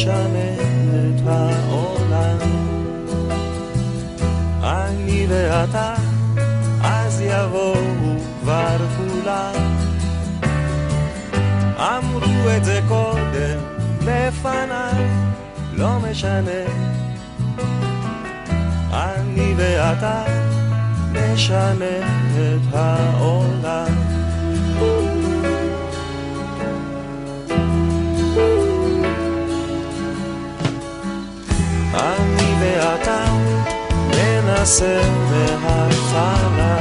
נשנה את העולם. אני ואתה, אז יבואו כבר כולם. אמרו את זה קודם לפניי, לא משנה. אני ואתה נשנה את העולם. אני ואתה ננסה מההתחלה.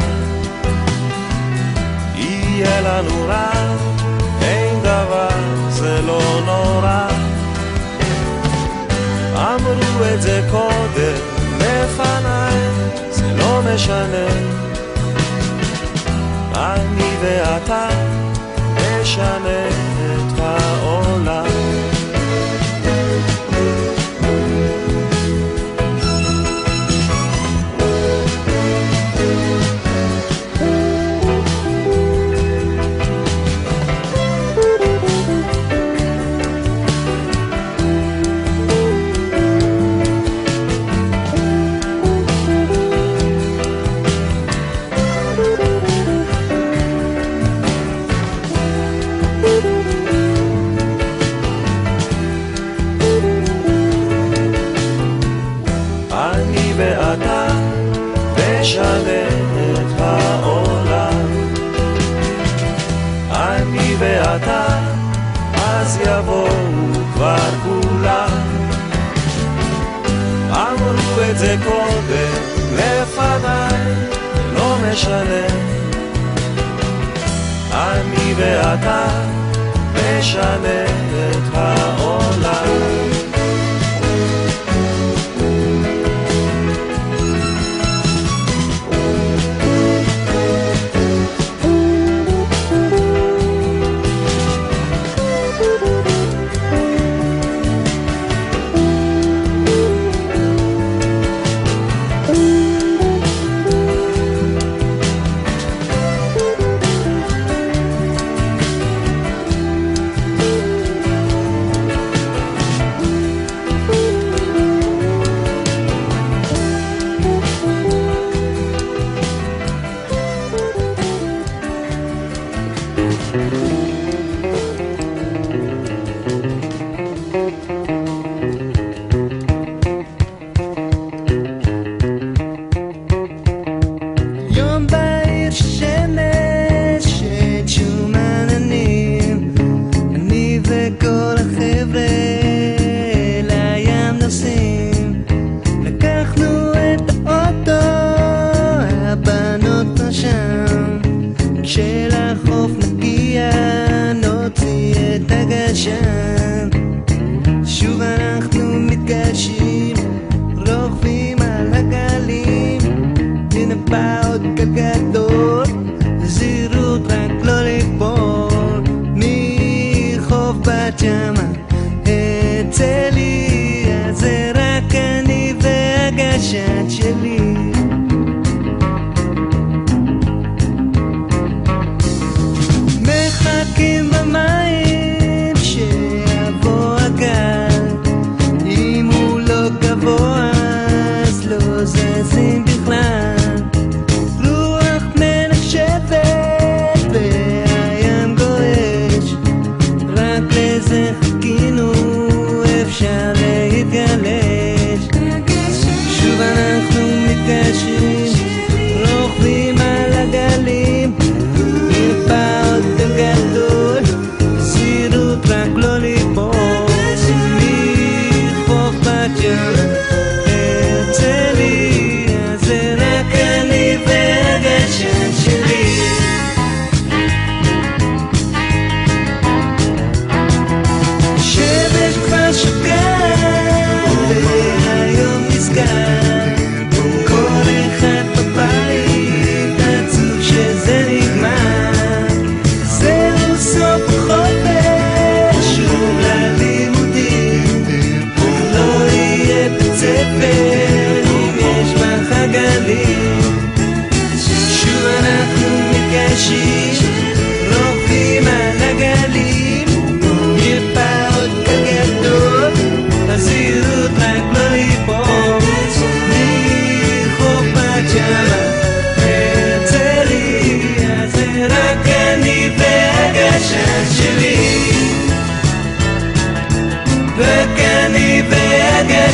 יהיה לנו רע, אין דבר, זה לא נורא. אמרו את זה קודם לפניי, זה לא משנה. אני ואתה נשנה את העולם. נשנה את העולם. אני ואתה, אז יבואו כבר כולם. אמרו את זה קודם לפניי, לא משנה. אני ואתה נשנה את העולם.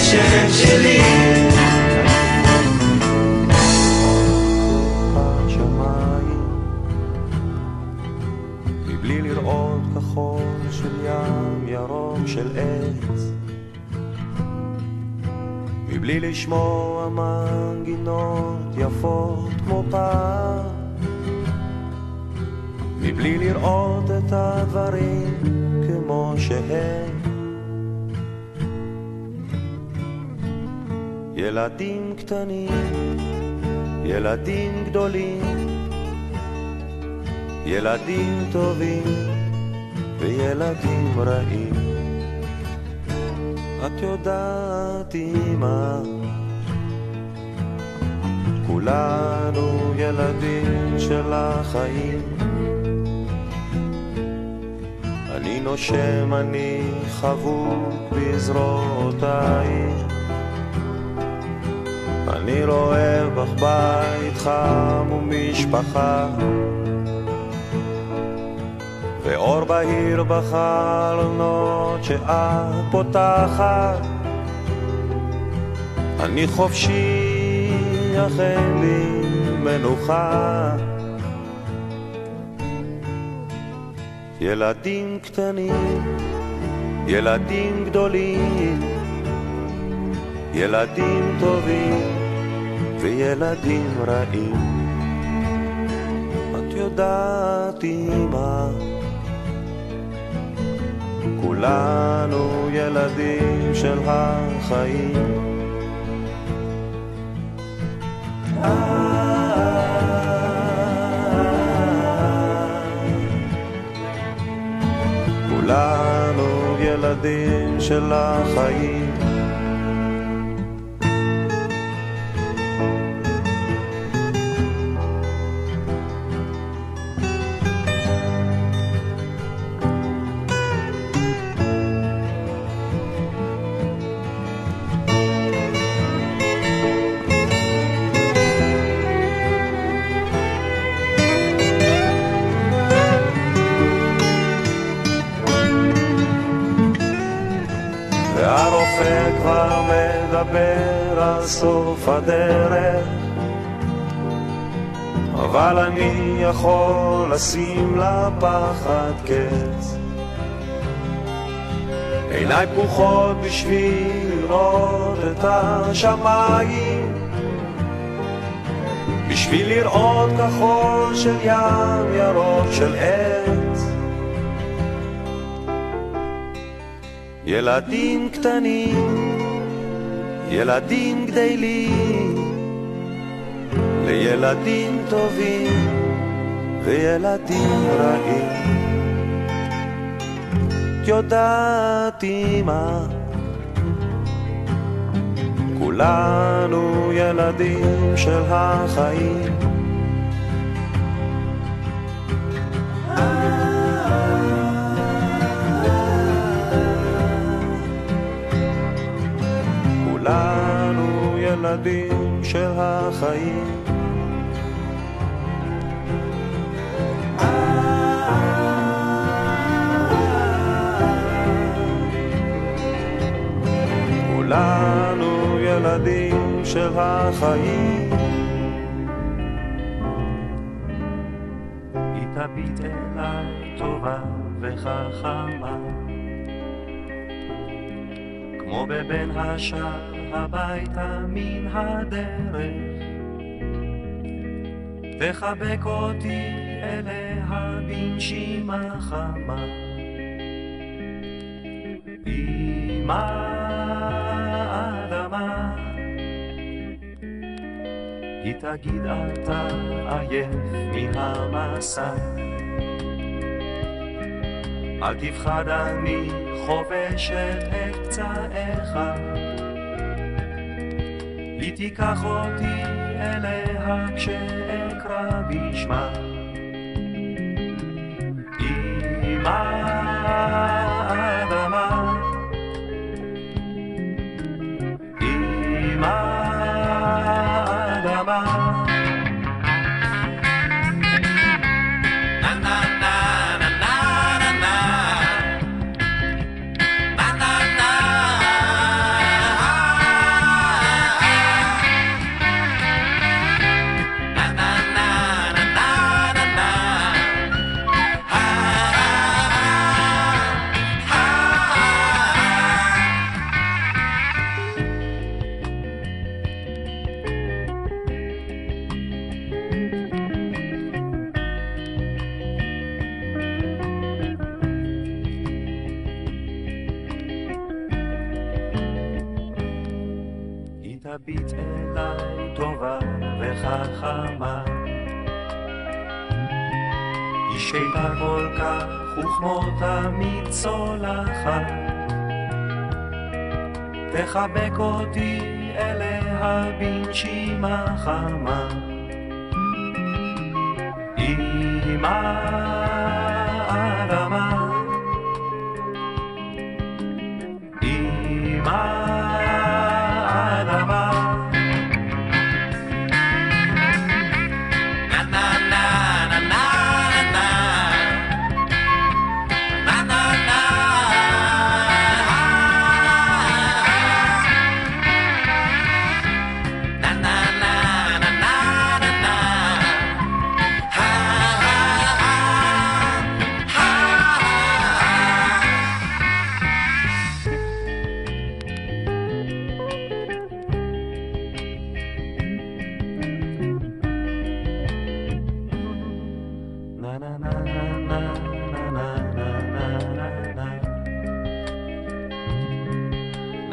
השם שלי. מבלי לראות כחול של ים, ירוק של עץ, מבלי לשמוע מנגינות יפות כמו פעם, מבלי לראות את הדברים כמו שהם. ילדים קטנים, ילדים גדולים, ילדים טובים וילדים רעים. את יודעת אמא, כולנו ילדים של החיים. אני נושם, אני חבוק בזרועותיי, אני רואה בך בית חם ומשפחה, ואור בהיר בחלונות שאת פותחת. אני חופשי, אך אין לי מנוחה. ילדים קטנים, ילדים גדולים, ילדים טובים וילדים רעים. את יודעת אמא, כולנו ילדים של החיים. כולנו ילדים של החיים. והרופא כבר מדבר על סוף הדרך, אבל אני יכול לשים לפחד קץ. עיניי פקוחות בשביל לראות את השמיים, בשביל לראות כחול של ים, ירוק של עץ. ילדים קטנים, ילדים גדלים, לילדים טובים וילדים רעים. את יודעת אמא, כולנו ילדים של החיים. כולנו ילדים של החיים. כולנו ילדים של החיים. היא תביט אליי טובה וחכמה, כמו בבן השער הביתה מן הדרך, תחבק אותי אליה בנשימה חמה. אמא אדמה, היא תגיד אתה עייף מן המסע, אל תפחד אני חובשת את פצעיך, היא תיקח אותי אליה כשאקרא בשמה. אמא אדמה, אמא אדמה, הביט אליי טובה וחכמה, היא שקטה כל כך וכמו תמיד צולחת, תחבק אותי אליה בנשימה חמה. אמא אדמה, אמא אדמה,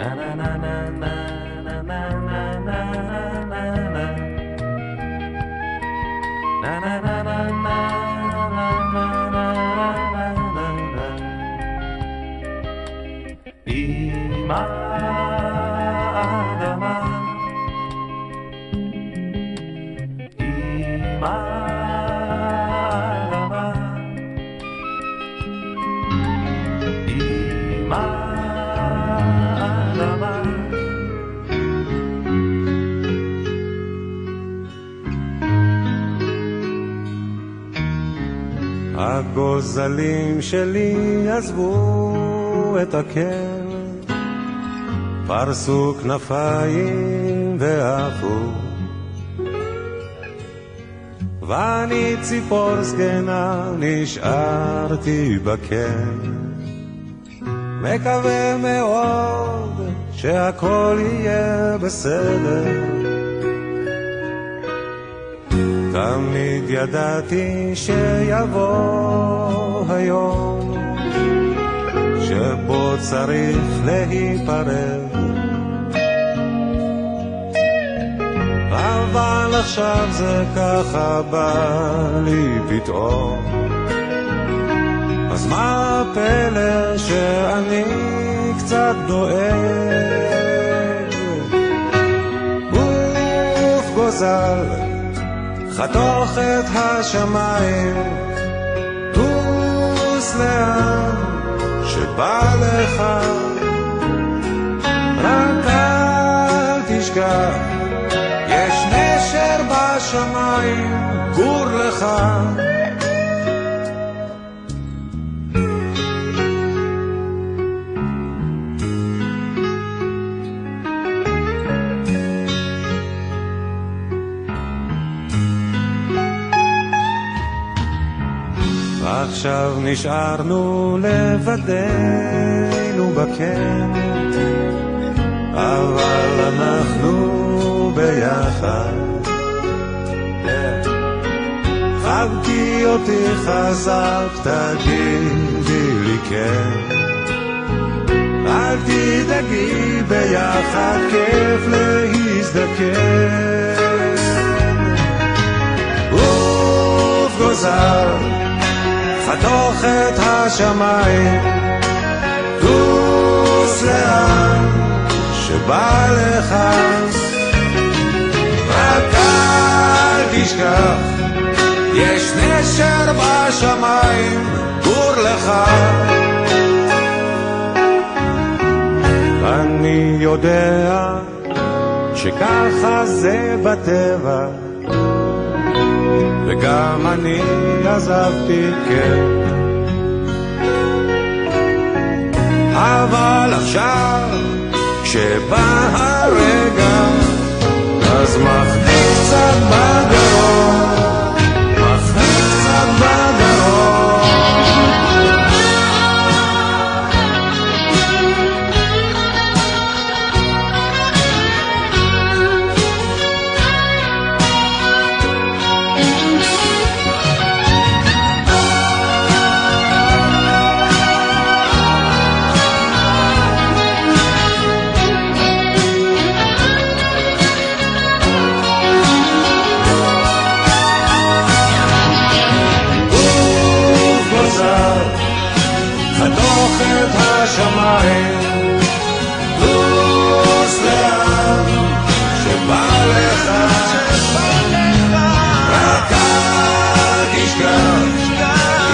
na na na na na na na na na na הגוזלים שלי עזבו את הקן, פרסו כנפיים ועפו, ואני ציפור זקנה נשארתי בקן, מקווה מאוד שהכל יהיה בסדר. תמיד ידעתי שיבוא היום שבו צריך להיפרד, אבל עכשיו זה ככה בא לי פתאום, אז מה הפלא שאני קצת דואג? גוף גוזל חתוך את השמיים, טוס לאן שבא לך, רק אל תשכח, יש נשר בשמיים, גור לך. עכשיו נשארנו לבדנו בקן, אבל אנחנו ביחד. חבקי אותי חזק, תגידי לי כן, אל תדאגי, ביחד כיף להזדקן. גוף גוזל חתוך את השמיים, טוס לאן שבא לך, רק אל תשכח, יש נשר בשמיים, גור לך. אני יודע שככה זה בטבע, וגם אני עזבתי כן, אבל עכשיו כשבא הרגע אז מחניק קצת בגרון, מחניק קצת בגרון. בשמיים, טוס לאן שבא לך, רק אל תשכח,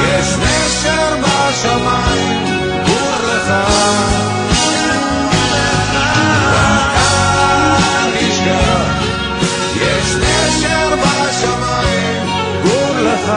יש נשר בשמיים, גור לך, רק אל תשכח, יש נשר בשמיים, גור לך.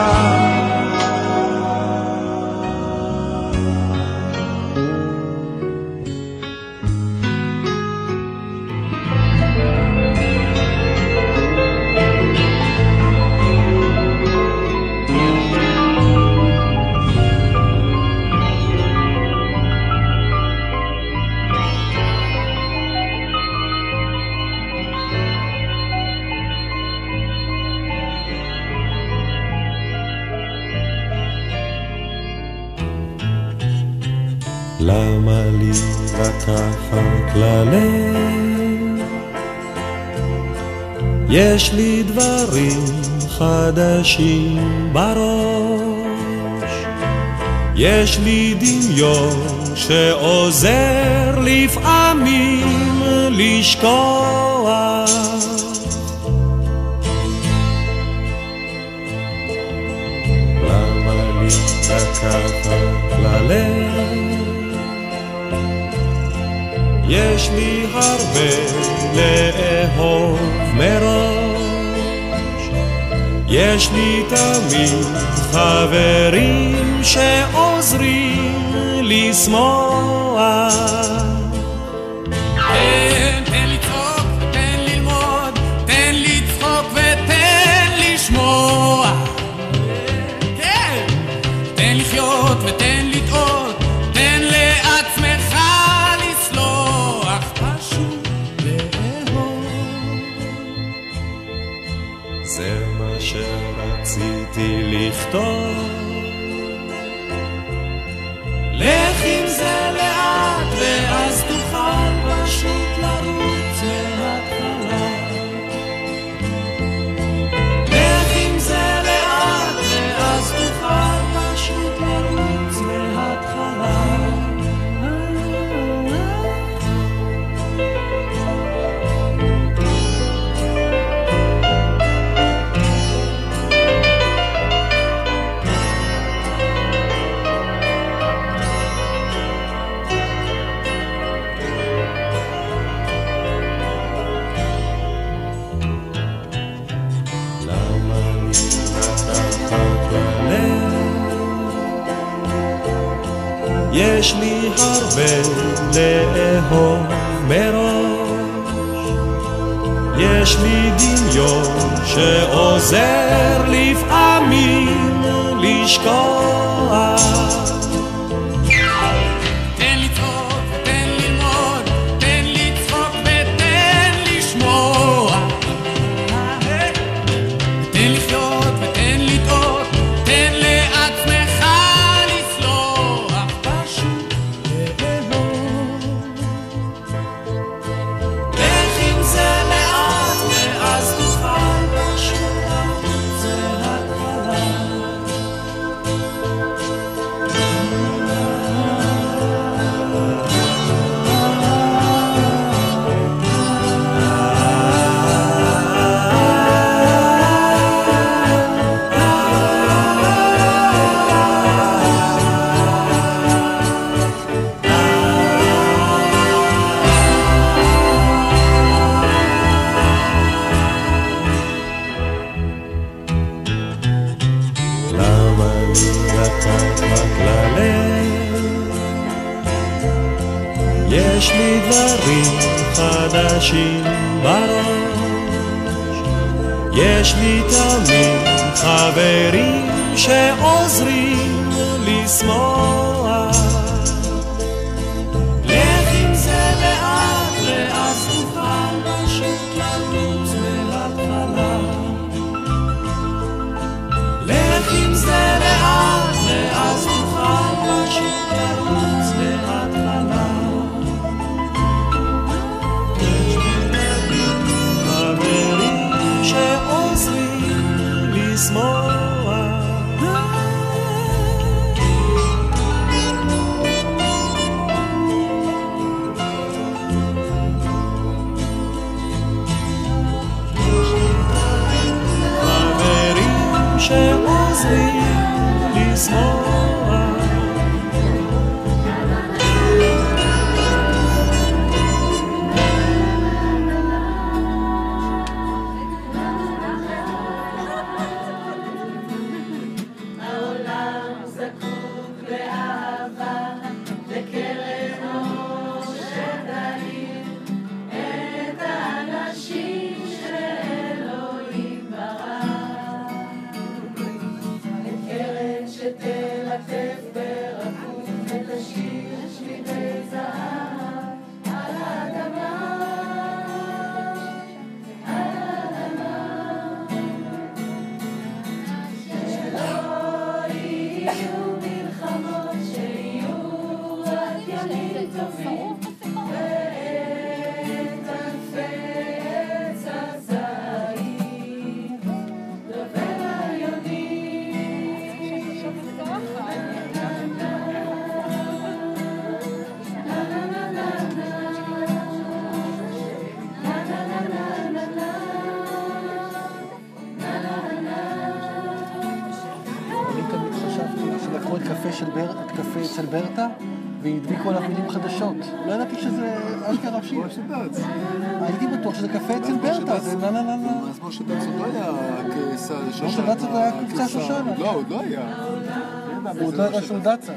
למה לי לקחת ללב? יש לי דברים חדשים בראש, יש לי דמיון שעוזר לפעמים לשכוח. למה לי לקחת ללב? יש לי הרבה לאהוב מראש, יש לי תמיד חברים שעוזרים לשמוח. תן לצחוק ותן ללמוד, תן לצחוק ותן לשמוע, תן לחיות ותן לטעות, תן לעצמך לסלוח, פשוט לאהוב. זה מה שרציתי לכתוב, לך עם זה לאט ואז תוכל פשוט לרוץ מההתחלה. לך עם זה לאט ואז תוכל פשוט לרוץ מההתחלה. יש לי הרבה לאהוב מראש, יש לי דמיון שעוזר לפעמים לשכוח. תן לצחוק ותן ללמוד, תן לצחוק ותן לשמוע, תן לחיות ותן לטעות, תן לעצמך לסלוח, פשוט לאהוב. לך עם זה לאט ואז תוכל פשוט לרוץ מההתחלה. למה לי לקחת ללב? יש לי דברים חדשים בראש, יש לי תמיד חברים שעוזרים לשמוח. לך עם זה לאט ואז תוכל פשוט לרוץ מההתחלה. לך עם זה לאט ואז תוכל פשוט לרוץ מההתחלה. חברים שעוזרים לשמוח. עשויים לשמוח. קפה אצל ברטה והדביקו עליו מילים חדשות. לא ידעתי שזה אשכרה שיר. הייתי בטוח שזה קפה אצל ברטה, זה נה נה נה נה. אז משה דצו לא היה שושנה. משה דצו לא היה קופצה שושנה. לא, עוד לא היה. הוא עוד לא היה שהוא דצה.